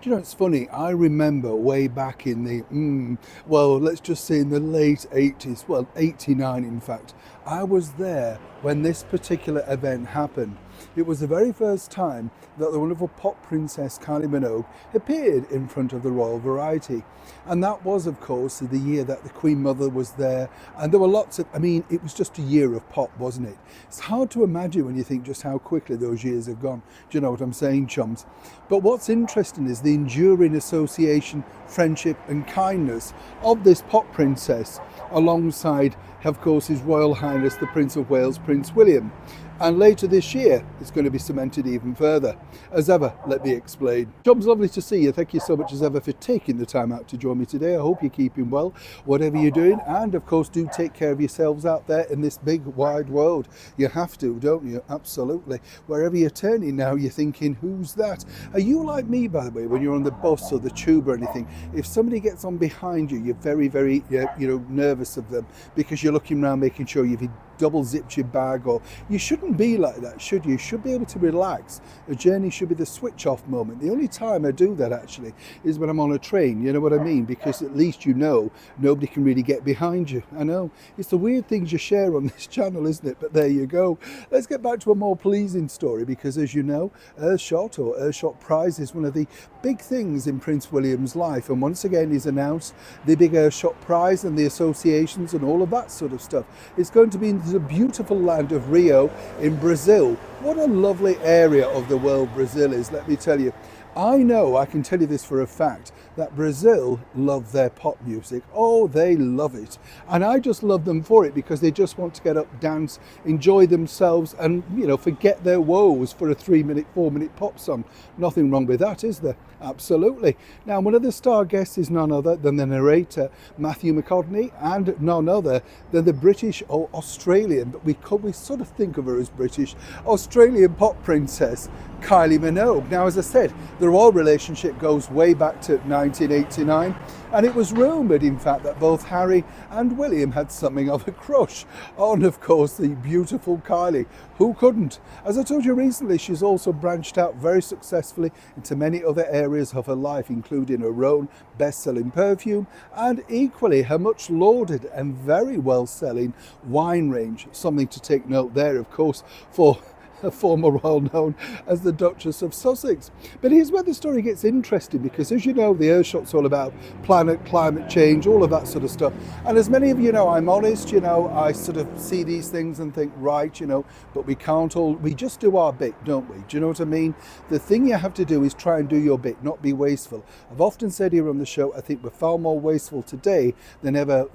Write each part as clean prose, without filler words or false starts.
Do you know, it's funny, I remember way back in the, well, let's just say in the late 80s, well, 89 in fact, I was there when this particular event happened. It was the very first time that the wonderful pop princess Kylie Minogue appeared in front of the Royal Variety. And that was, of course, the year that the Queen Mother was there. And there were lots of, it was just a year of pop, wasn't it? It's hard to imagine when you think just how quickly those years have gone. Do you know what I'm saying, chums? But what's interesting is the enduring association, friendship and kindness of this pop princess alongside, of course, His Royal Highness the Prince of Wales, Prince William. And later this year, it's going to be cemented even further. As ever, let me explain. Chums, lovely to see you. Thank you so much as ever for taking the time out to join me today. I hope you're keeping well, whatever you're doing. And of course, do take care of yourselves out there in this big, wide world. You have to, don't you? Absolutely. Wherever you're turning now, you're thinking, who's that? Are you like me, by the way, when you're on the bus or the tube or anything? If somebody gets on behind you, you're very, very, nervous of them because you're looking around making sure you've double zipped your bag, or you shouldn't be like that, should you? You should be able to relax. A journey should be the switch off moment. The only time I do that actually is when I'm on a train, you know what I mean? Because at least you know nobody can really get behind you. I know, it's the weird things you share on this channel, isn't it? But there you go. Let's get back to a more pleasing story, because as you know, Earthshot or Earthshot Prize is one of the big things in Prince William's life, and once again he's announced the big Earthshot Prize and the associations and all of that sort of stuff. It's going to be in the beautiful land of Rio in Brazil. What a lovely area of the world Brazil is, let me tell you. I can tell you this for a fact, that Brazil love their pop music. Oh, they love it. And I just love them for it, because they just want to get up, dance, enjoy themselves and, forget their woes for a 3-minute, 4-minute pop song. Nothing wrong with that, is there? Absolutely. Now, one of the star guests is none other than the narrator, Matthew McConaughey, and none other than the British or Australian, but we sort of think of her as British, Australian pop princess, Kylie Minogue. Now, as I said, the royal relationship goes way back to 1989, and it was rumoured, in fact, that both Harry and William had something of a crush on, of course, the beautiful Kylie. Who couldn't? As I told you recently, she's also branched out very successfully into many other areas of her life, including her own best-selling perfume and equally her much lauded and very well-selling wine range. Something to take note there, of course, for a former royal known as the Duchess of Sussex. But here's where the story gets interesting, because as you know, the Earthshot's all about planet, climate change, all of that sort of stuff. And as many of you know, I'm honest, I sort of see these things and think, right, but we just do our bit, don't we? Do you know what I mean? The thing you have to do is try and do your bit, not be wasteful. I've often said here on the show, I think we're far more wasteful today than ever,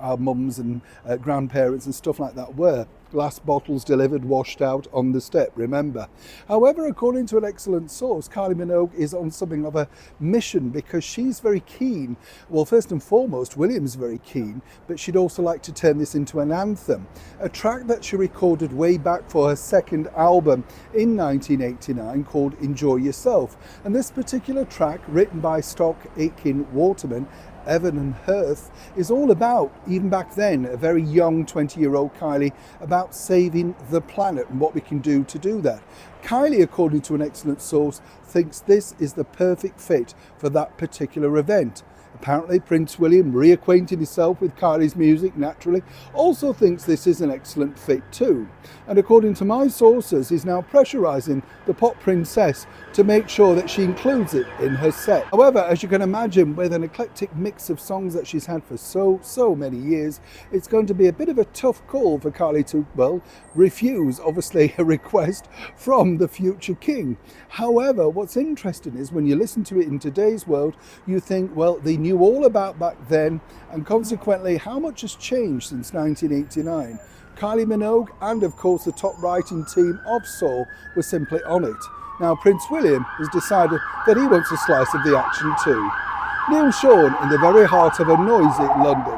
our mums and grandparents and stuff like that were. Glass bottles delivered, washed out on the step, remember. However, according to an excellent source, Kylie Minogue is on something of a mission, because she's very keen. Well, first and foremost, William's very keen, but she'd also like to turn this into an anthem, a track that she recorded way back for her second album in 1989 called Enjoy Yourself. And this particular track, written by Stock Aitken Waterman, Evan and Hearth, is all about, even back then, a very young 20-year-old Kylie, about saving the planet and what we can do to do that. Kylie, according to an excellent source, thinks this is the perfect fit for that particular event. Apparently, Prince William, reacquainting himself with Kylie's music naturally, also thinks this is an excellent fit too. And according to my sources, he's now pressurising the pop princess to make sure that she includes it in her set. However, as you can imagine, with an eclectic mix of songs that she's had for so many years, it's going to be a bit of a tough call for Kylie to, refuse, obviously, a request from the future king. However, what's interesting is when you listen to it in today's world, you think, they knew all about back then, and consequently how much has changed since 1989. Kylie Minogue and of course the top writing team of Soul were simply on it. Now Prince William has decided that he wants a slice of the action too. Neil Sean in the very heart of a noisy London.